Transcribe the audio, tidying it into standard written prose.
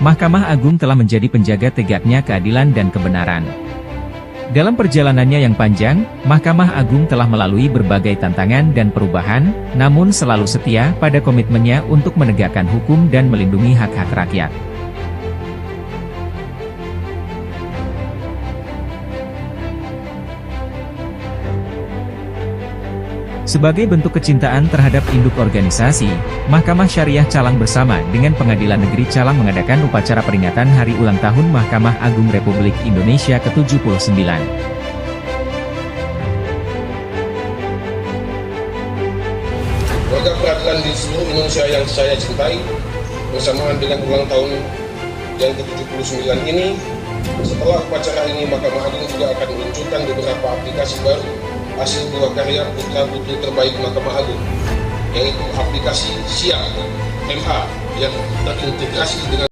Mahkamah Agung telah menjadi penjaga tegaknya keadilan dan kebenaran. Dalam perjalanannya yang panjang, Mahkamah Agung telah melalui berbagai tantangan dan perubahan, namun selalu setia pada komitmennya untuk menegakkan hukum dan melindungi hak-hak rakyat. Sebagai bentuk kecintaan terhadap induk organisasi, Mahkamah Syariah Calang bersama dengan Pengadilan Negeri Calang mengadakan upacara peringatan Hari Ulang Tahun Mahkamah Agung Republik Indonesia ke-79. Warga peradilan di seluruh Indonesia yang saya cintai, bersamaan dengan ulang tahun yang ke-79 ini, setelah upacara ini Mahkamah Agung juga akan meluncurkan beberapa aplikasi baru hasil buah karya putra-putri terbaik Mahkamah Agung, yaitu aplikasi SIA MA yang terintegrasi dengan